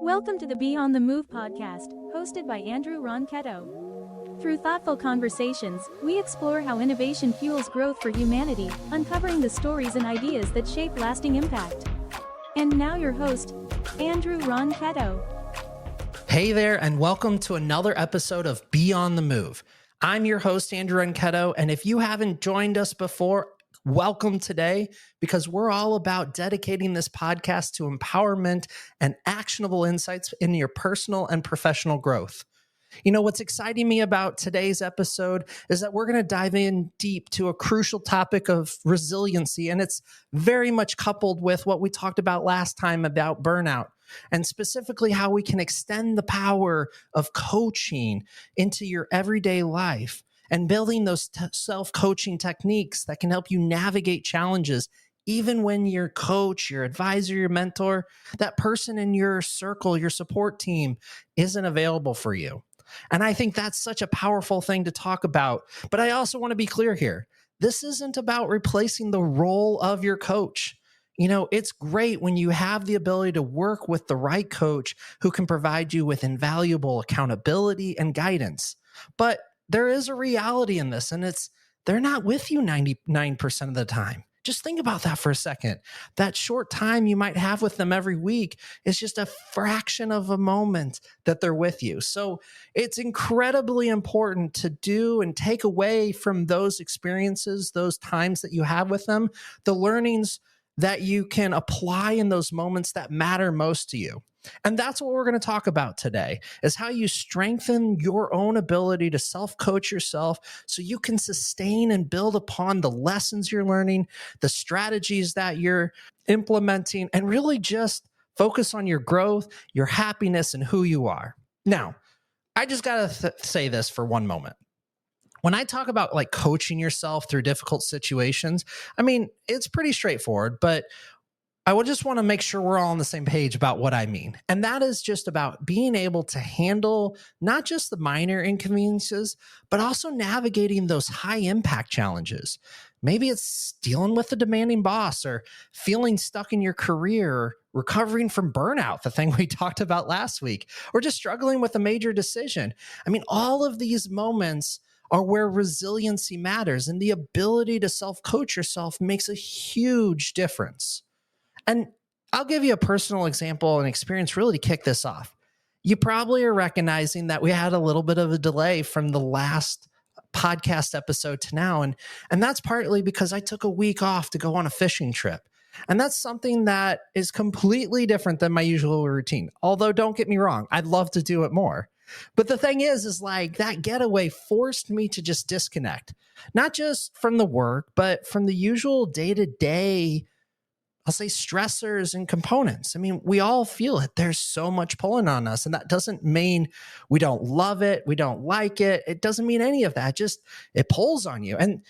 Welcome to the Be on the Move podcast, hosted by Andrew Ronchetto. Through thoughtful conversations, we explore how innovation fuels growth for humanity, uncovering the stories and ideas that shape lasting impact. And now your host, Andrew Ronchetto. Hey there, and welcome to another episode of Be on the Move. I'm your host, Andrew Ronchetto, and if you haven't joined us before, welcome today, because we're all about dedicating this podcast to empowerment and actionable insights in your personal and professional growth. You know, what's exciting me about today's episode is that we're going to dive in deep to a crucial topic of resiliency, and it's very much coupled with what we talked about last time about burnout, and specifically how we can extend the power of coaching into your everyday life and building those self-coaching techniques that can help you navigate challenges, even when your coach, your advisor, your mentor, that person in your circle, your support team isn't available for you. And I think that's such a powerful thing to talk about. But I also want to be clear here. This isn't about replacing the role of your coach. You know, it's great when you have the ability to work with the right coach who can provide you with invaluable accountability and guidance. But there is a reality in this, and it's they're not with you 99% of the time. Just think about that for a second. That short time you might have with them every week is just a fraction of a moment that they're with you. So it's incredibly important to do and take away from those experiences, those times that you have with them, the learnings that you can apply in those moments that matter most to you. And that's what we're going to talk about today, is how you strengthen your own ability to self-coach yourself so you can sustain and build upon the lessons you're learning, the strategies that you're implementing, and really just focus on your growth, your happiness, and who you are. Now, I just got to say this for one moment. When I talk about like coaching yourself through difficult situations, I mean, it's pretty straightforward, but I would just want to make sure we're all on the same page about what I mean. And that is just about being able to handle not just the minor inconveniences, but also navigating those high impact challenges. Maybe it's dealing with a demanding boss or feeling stuck in your career, or recovering from burnout, the thing we talked about last week, or just struggling with a major decision. I mean, all of these moments are where resiliency matters, and the ability to self-coach yourself makes a huge difference. And I'll give you a personal example and experience really to kick this off. You probably are recognizing that we had a little bit of a delay from the last podcast episode to now. And that's partly because I took a week off to go on a fishing trip. And that's something that is completely different than my usual routine. Although don't get me wrong, I'd love to do it more. But the thing is like that getaway forced me to just disconnect, not just from the work, but from the usual day-to-day, I'll say, stressors and components. I mean, we all feel it. There's so much pulling on us. And that doesn't mean we don't love it. We don't like it. It doesn't mean any of that. Just it pulls on you. And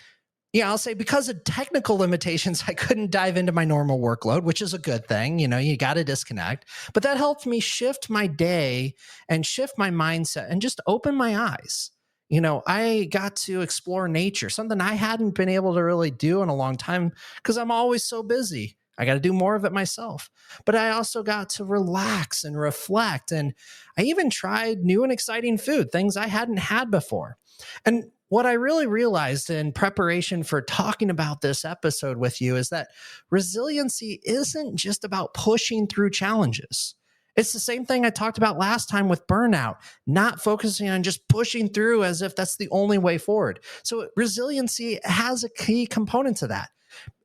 yeah, I'll say because of technical limitations, I couldn't dive into my normal workload, which is a good thing. You know, you got to disconnect. But that helped me shift my day and shift my mindset and just open my eyes. You know, I got to explore nature, something I hadn't been able to really do in a long time because I'm always so busy. I got to do more of it myself. But I also got to relax and reflect. And I even tried new and exciting food, things I hadn't had before. And what I really realized in preparation for talking about this episode with you is that resiliency isn't just about pushing through challenges. It's the same thing I talked about last time with burnout, not focusing on just pushing through as if that's the only way forward. So resiliency has a key component to that.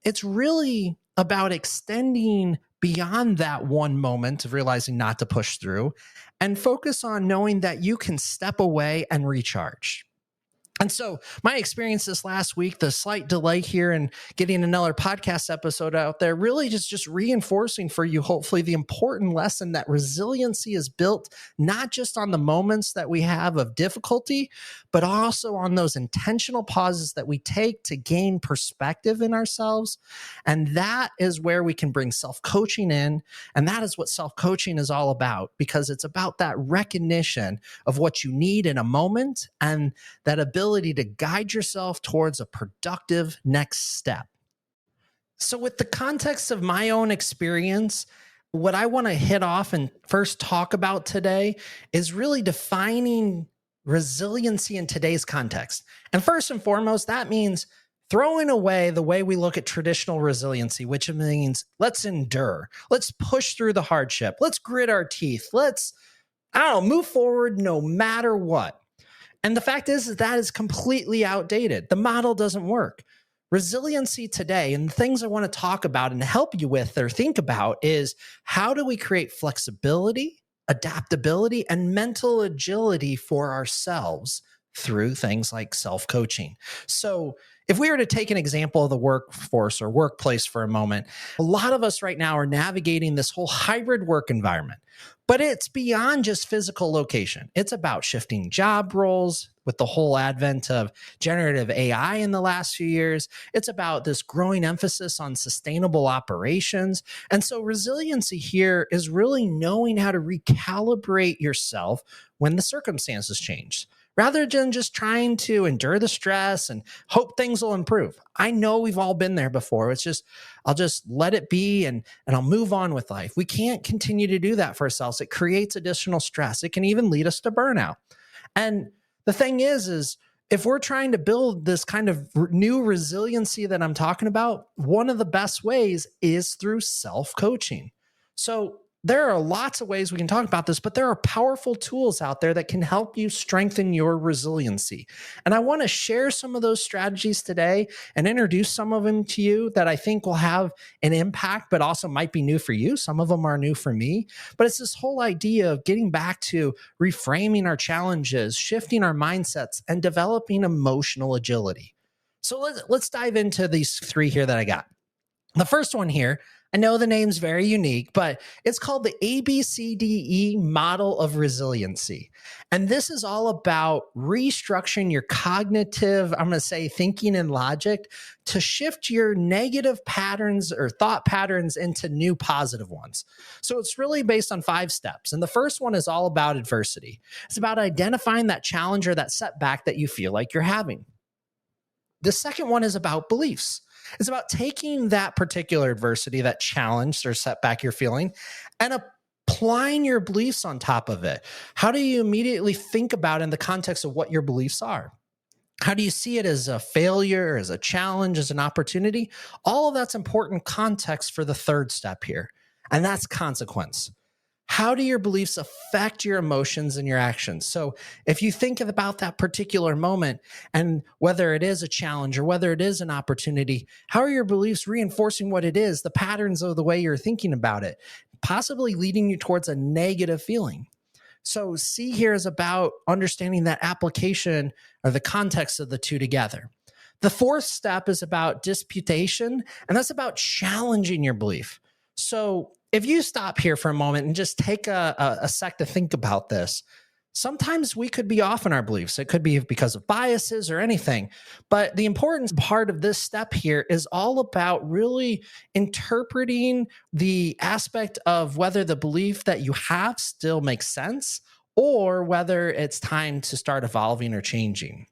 It's really about extending beyond that one moment of realizing not to push through and focus on knowing that you can step away and recharge. And so my experience this last week, the slight delay here in getting another podcast episode out there, really just reinforcing for you, hopefully, the important lesson that resiliency is built not just on the moments that we have of difficulty, but also on those intentional pauses that we take to gain perspective in ourselves. And that is where we can bring self-coaching in. And that is what self-coaching is all about, because it's about that recognition of what you need in a moment and that ability to guide yourself towards a productive next step. So with the context of my own experience, What I want to hit off and first talk about today is really defining resiliency in today's context. And first and foremost, that means throwing away the way we look at traditional resiliency, which means let's endure, let's push through the hardship, let's grit our teeth, let's, move forward no matter what. And the fact is that is completely outdated. The model doesn't work. Resiliency today, and the things I want to talk about and help you with or think about is how do we create flexibility, adaptability, and mental agility for ourselves through things like self-coaching. So if we were to take an example of the workforce or workplace for a moment, a lot of us right now are navigating this whole hybrid work environment. But it's beyond just physical location. It's about shifting job roles with the whole advent of generative AI in the last few years. It's about this growing emphasis on sustainable operations. And so resiliency here is really knowing how to recalibrate yourself when the circumstances change, rather than just trying to endure the stress and hope things will improve. I know we've all been there before. It's just, I'll just let it be and I'll move on with life. We can't continue to do that for ourselves. It creates additional stress. It can even lead us to burnout. And the thing is if we're trying to build this kind of new resiliency that I'm talking about, one of the best ways is through self-coaching. So there are lots of ways we can talk about this, but there are powerful tools out there that can help you strengthen your resiliency. And I want to share some of those strategies today and introduce some of them to you that I think will have an impact, but also might be new for you. Some of them are new for me, but it's this whole idea of getting back to reframing our challenges, shifting our mindsets, and developing emotional agility. So let's dive into these three here that I got. The first one here, I know the name's very unique, but it's called the ABCDE model of resiliency. And this is all about restructuring your cognitive, I'm going to say thinking and logic to shift your negative patterns or thought patterns into new positive ones. So it's really based on 5 steps. And the first one is all about adversity. It's about identifying that challenge or that setback that you feel like you're having. The second one is about beliefs. It's about taking that particular adversity, that challenge or setback you're feeling, and applying your beliefs on top of it. How do you immediately think about in the context of what your beliefs are? How do you see it as a failure, as a challenge, as an opportunity? All of that's important context for the third step here, and that's consequence. How do your beliefs affect your emotions and your actions? So if you think about that particular moment and whether it is a challenge or whether it is an opportunity, how are your beliefs reinforcing what it is, the patterns of the way you're thinking about it, possibly leading you towards a negative feeling? So C here is about understanding that application or the context of the two together. The fourth step is about disputation, and that's about challenging your belief. So if you stop here for a moment and just take a sec to think about this, sometimes we could be off in our beliefs. It could be because of biases or anything. But the important part of this step here is all about really interpreting the aspect of whether the belief that you have still makes sense or whether it's time to start evolving or changing.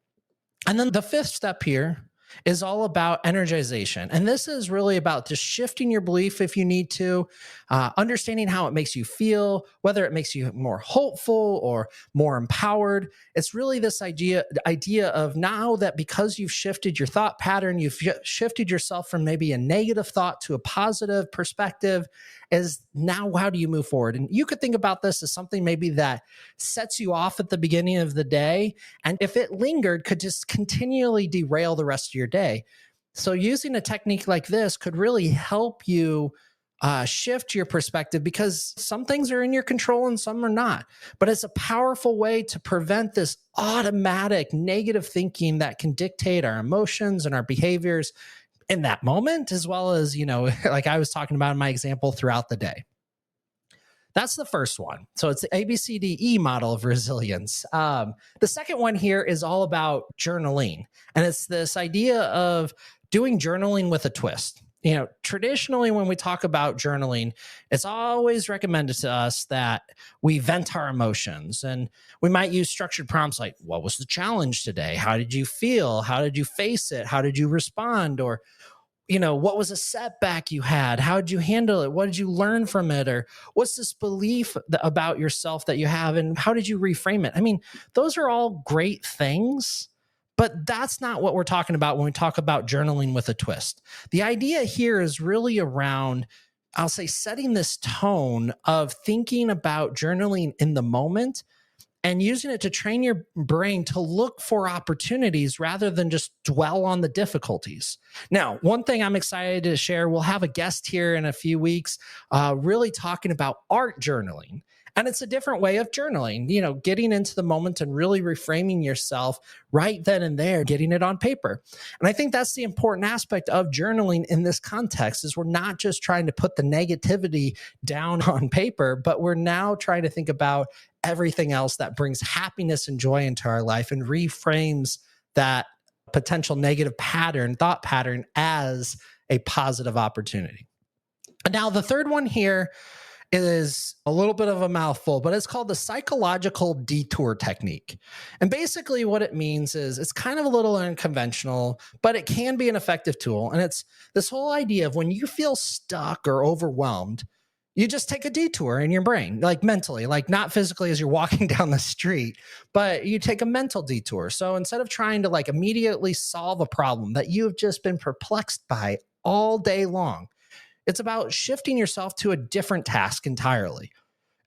And then the fifth step here is all about energization. And this is really about just shifting your belief if you need to, understanding how it makes you feel, whether it makes you more hopeful or more empowered. It's really this idea of now that because you've shifted your thought pattern, you've shifted yourself from maybe a negative thought to a positive perspective, is now how do you move forward? And you could think about this as something maybe that sets you off at the beginning of the day. And if it lingered, could just continually derail the rest of your day. So using a technique like this could really help you shift your perspective, because some things are in your control and some are not. But it's a powerful way to prevent this automatic negative thinking that can dictate our emotions and our behaviors in that moment, as well as, like I was talking about in my example, throughout the day. That's the first one. So it's the ABCDE model of resilience. The second one here is all about journaling. And it's this idea of doing journaling with a twist. Traditionally, when we talk about journaling, it's always recommended to us that we vent our emotions. And we might use structured prompts like, what was the challenge today? How did you feel? How did you face it? How did you respond? Or what was a setback you had? How did you handle it? What did you learn from it? Or what's this belief about yourself that you have? And how did you reframe it? I mean, those are all great things, but that's not what we're talking about when we talk about journaling with a twist. The idea here is really around, I'll say, setting this tone of thinking about journaling in the moment and using it to train your brain to look for opportunities rather than just dwell on the difficulties. Now, one thing I'm excited to share, we'll have a guest here in a few weeks, really talking about art journaling. And it's a different way of journaling, getting into the moment and really reframing yourself right then and there, getting it on paper. And I think that's the important aspect of journaling in this context is we're not just trying to put the negativity down on paper, but we're now trying to think about everything else that brings happiness and joy into our life and reframes that potential negative thought pattern as a positive opportunity. Now, the third one here is a little bit of a mouthful, but it's called the psychological detour technique. And basically what it means is it's kind of a little unconventional, but it can be an effective tool. And it's this whole idea of when you feel stuck or overwhelmed, you just take a detour in your brain, like mentally, like not physically as you're walking down the street, but you take a mental detour. So instead of trying to like immediately solve a problem that you've just been perplexed by all day long, it's about shifting yourself to a different task entirely.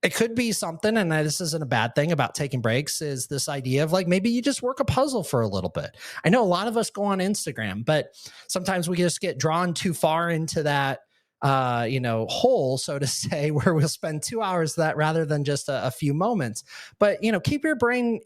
It could be something, and this isn't a bad thing about taking breaks, is this idea of like maybe you just work a puzzle for a little bit. I know a lot of us go on Instagram, but sometimes we just get drawn too far into that hole, so to say, where we'll spend 2 hours of that rather than just a few moments. But, keep your brain,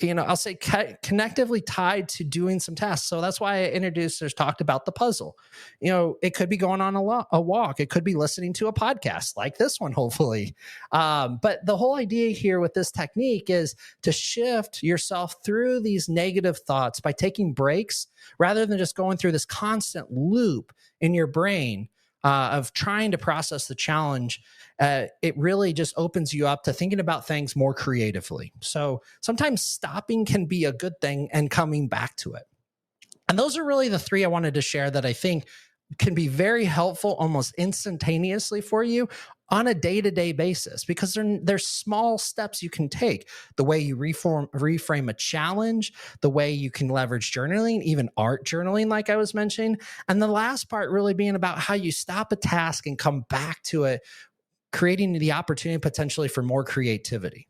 I'll say connectively tied to doing some tasks. So that's why I introduced or talked about the puzzle. It could be going on a walk. It could be listening to a podcast like this one, hopefully. But the whole idea here with this technique is to shift yourself through these negative thoughts by taking breaks rather than just going through this constant loop in your brain of trying to process the challenge. It really just opens you up to thinking about things more creatively. So sometimes stopping can be a good thing and coming back to it. And those are really the three I wanted to share that I think can be very helpful almost instantaneously for you on a day-to-day basis, because there's small steps you can take. The way you reframe a challenge, the way you can leverage journaling, even art journaling, like I was mentioning. And the last part really being about how you stop a task and come back to it, creating the opportunity potentially for more creativity.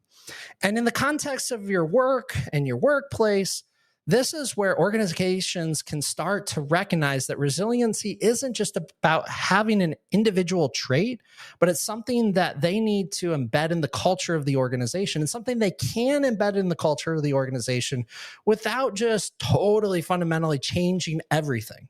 And in the context of your work and your workplace, this is where organizations can start to recognize that resiliency isn't just about having an individual trait, but it's something that they need to embed in the culture of the organization, and something they can embed in the culture of the organization without just totally fundamentally changing everything.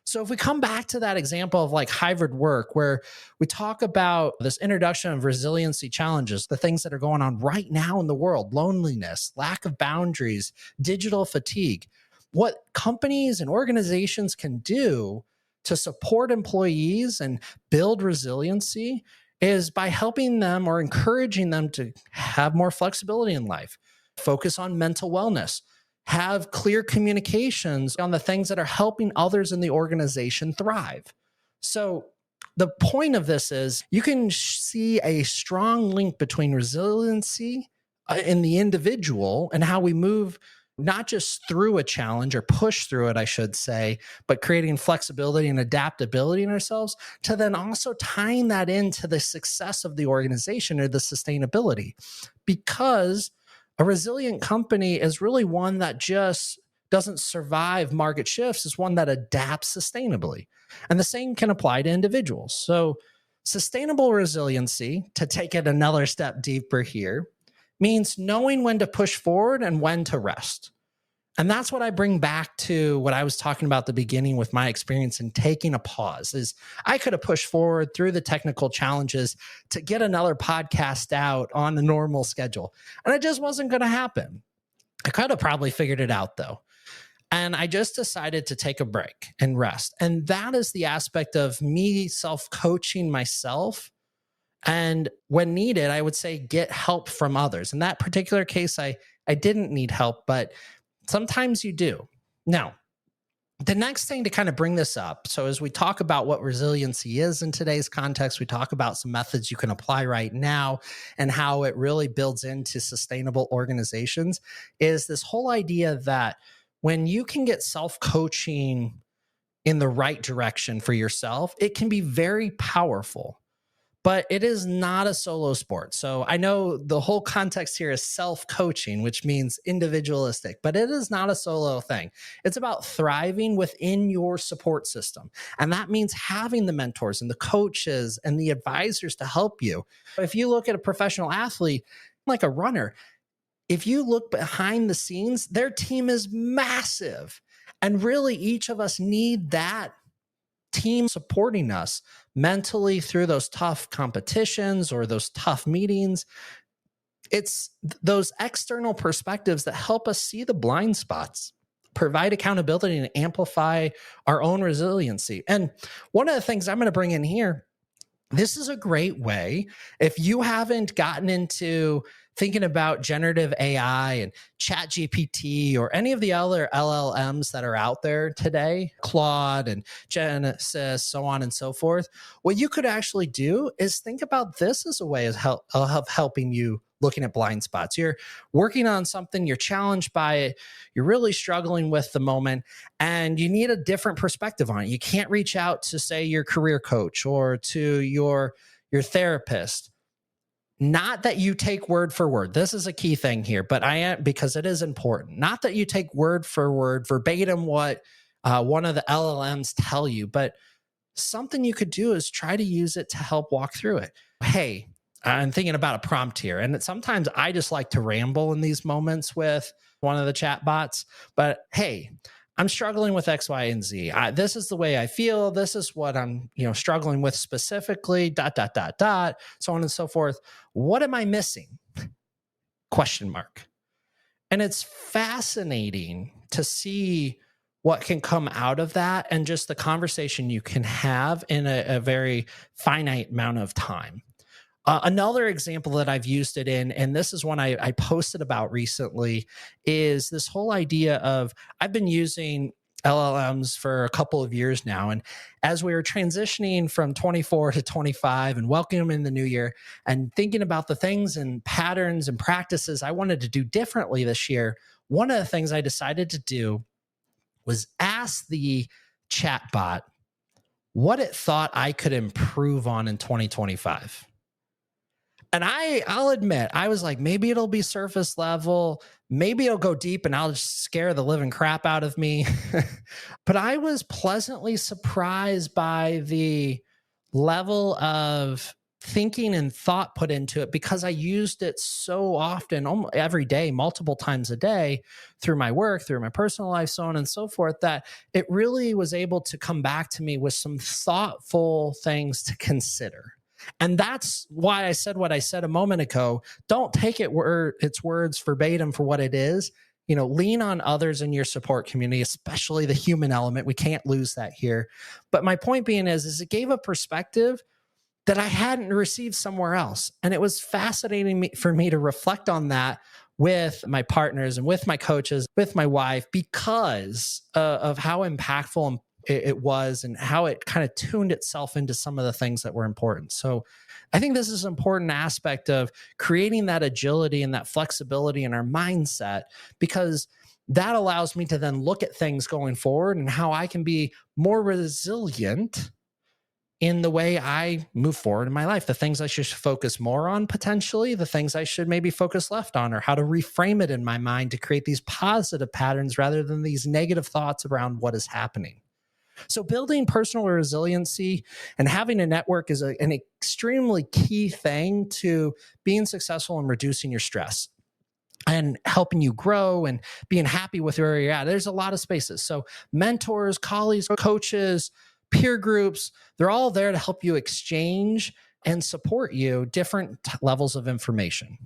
So if we come back to that example of like hybrid work, where we talk about this introduction of resiliency challenges, the things that are going on right now in the world, loneliness, lack of boundaries, digital fatigue, what companies and organizations can do to support employees and build resiliency is by helping them or encouraging them to have more flexibility in life, focus on mental wellness, have clear communications on the things that are helping others in the organization thrive. So the point of this is you can see a strong link between resiliency in the individual and how we move not just through a challenge or push through it, I should say, but creating flexibility and adaptability in ourselves, to then also tying that into the success of the organization or the sustainability. Because a resilient company is really one that just doesn't survive market shifts, is one that adapts sustainably. And the same can apply to individuals. So sustainable resiliency, to take it another step deeper here, means knowing when to push forward and when to rest. And that's what I bring back to what I was talking about at the beginning with my experience in taking a pause. Is I could have pushed forward through the technical challenges to get another podcast out on the normal schedule, and it just wasn't going to happen. I could have probably figured it out though. And I just decided to take a break and rest. And that is the aspect of me self-coaching myself. And when needed, I would say get help from others. In that particular case, I didn't need help, but sometimes you do. Now, The next thing to kind of bring this up, so as we talk about what resiliency is in today's context, we talk about some methods you can apply right now and how it really builds into sustainable organizations, is this whole idea that when you can get self-coaching in the right direction for yourself, it can be very powerful. But it is not a solo sport. So I know the whole context here is self-coaching, which means individualistic, but it is not a solo thing. It's about thriving within your support system. And that means having the mentors and the coaches and the advisors to help you. If you look at a professional athlete, like a runner, if you look behind the scenes, their team is massive. And really, each of us need that team supporting us mentally through those tough competitions or those tough meetings. It's those external perspectives that help us see the blind spots, provide accountability, and amplify our own resiliency. And one of the things I'm going to bring in here, this is a great way. If you haven't gotten into thinking about generative AI and chat GPT or any of the other LLMs that are out there today, Claude and Genesis, so on and so forth, what you could actually do is think about this as a way of helping you looking at blind spots. You're working on something, you're challenged by it, you're really struggling with the moment, and you need a different perspective on it. You can't reach out to, say, your career coach or to your therapist. Not that you take word for word. This is a key thing here, but I am, because it is important. Not that you take word for word, verbatim what one of the LLMs tell you, but something you could do is try to use it to help walk through it. Hey, I'm thinking about a prompt here. And sometimes I just like to ramble in these moments with one of the chat bots. But hey, I'm struggling with X, Y, and Z. This is the way I feel. This is what I'm, struggling with specifically, ... so on and so forth. What am I missing? Question mark. And it's fascinating to see what can come out of that and just the conversation you can have in a very finite amount of time. Another example that I've used it in, and this is one I posted about recently, is this whole idea of, I've been using LLMs for a couple of years now. And as we were transitioning from 24 to 25 and welcoming the new year and thinking about the things and patterns and practices I wanted to do differently this year, one of the things I decided to do was ask the chatbot what it thought I could improve on in 2025. And I'll admit, I was like, maybe it'll be surface level. Maybe it'll go deep and I'll just scare the living crap out of me. But I was pleasantly surprised by the level of thinking and thought put into it, because I used it so often, almost every day, multiple times a day, through my work, through my personal life, so on and so forth, that it really was able to come back to me with some thoughtful things to consider. And that's why I said what I said a moment ago. Don't take its words verbatim for what it is. Lean on others in your support community, especially the human element. We can't lose that here. But my point being is it gave a perspective that I hadn't received somewhere else. And it was fascinating for me to reflect on that with my partners and with my coaches, with my wife, because of how impactful it was and how it kind of tuned itself into some of the things that were important. So I think this is an important aspect of creating that agility and that flexibility in our mindset, because that allows me to then look at things going forward and how I can be more resilient in the way I move forward in my life, the things I should focus more on potentially, the things I should maybe focus left on, or how to reframe it in my mind to create these positive patterns rather than these negative thoughts around what is happening. So building personal resiliency and having a network is an extremely key thing to being successful and reducing your stress and helping you grow and being happy with where you're at. There's a lot of spaces. So mentors, colleagues, coaches, peer groups, they're all there to help you exchange and support you different levels of information.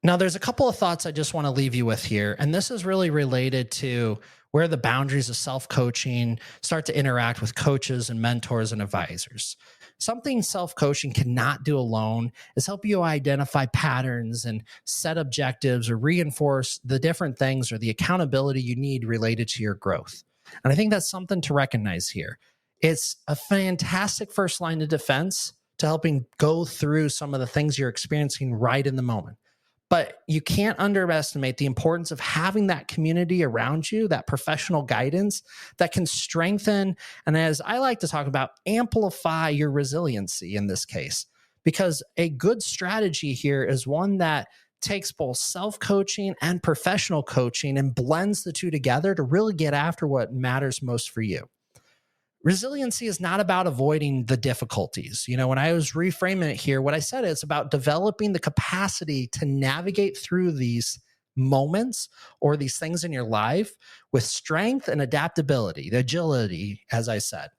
Now, there's a couple of thoughts I just want to leave you with here. And this is really related to where the boundaries of self-coaching start to interact with coaches and mentors and advisors. Something self-coaching cannot do alone is help you identify patterns and set objectives or reinforce the different things or the accountability you need related to your growth. And I think that's something to recognize here. It's a fantastic first line of defense to helping go through some of the things you're experiencing right in the moment. But you can't underestimate the importance of having that community around you, that professional guidance that can strengthen, and as I like to talk about, amplify your resiliency in this case. Because a good strategy here is one that takes both self-coaching and professional coaching and blends the two together to really get after what matters most for you. Resiliency is not about avoiding the difficulties. When I was reframing it here, what I said is about developing the capacity to navigate through these moments or these things in your life with strength and adaptability, the agility, as I said.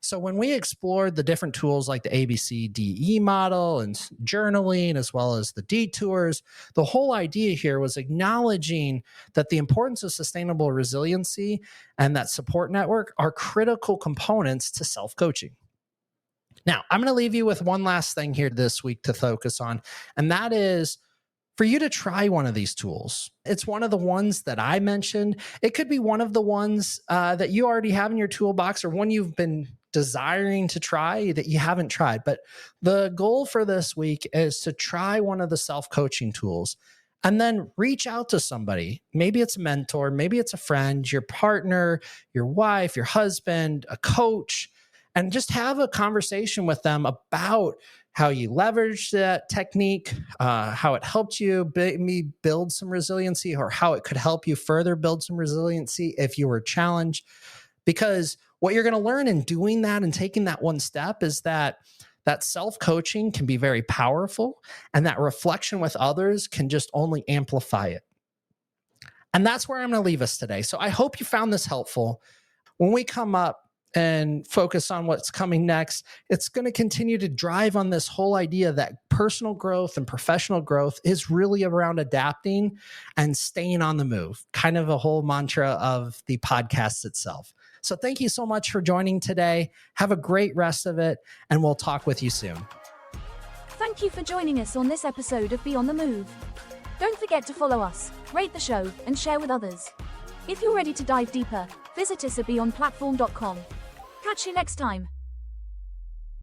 So when we explored the different tools like the ABCDE model and journaling, as well as the detours, the whole idea here was acknowledging that the importance of sustainable resiliency and that support network are critical components to self-coaching. Now, I'm going to leave you with one last thing here this week to focus on, and that is for you to try one of these tools. It's one of the ones that I mentioned. It could be one of the ones that you already have in your toolbox or one you've been desiring to try that you haven't tried. But the goal for this week is to try one of the self-coaching tools and then reach out to somebody. Maybe it's a mentor, maybe it's a friend, your partner, your wife, your husband, a coach, and just have a conversation with them about how you leverage that technique, how it helped you build some resiliency, or how it could help you further build some resiliency if you were challenged. Because what you're going to learn in doing that and taking that one step is that self-coaching can be very powerful, and that reflection with others can just only amplify it. And that's where I'm going to leave us today. So I hope you found this helpful. When we come up and focus on what's coming next, it's going to continue to drive on this whole idea that personal growth and professional growth is really around adapting and staying on the move, kind of a whole mantra of the podcast itself. So thank you so much for joining today. Have a great rest of it, and we'll talk with you soon. Thank you for joining us on this episode of Beyond the Move. Don't forget to follow us, rate the show, and share with others. If you're ready to dive deeper, visit us at beyondplatform.com. Catch you next time.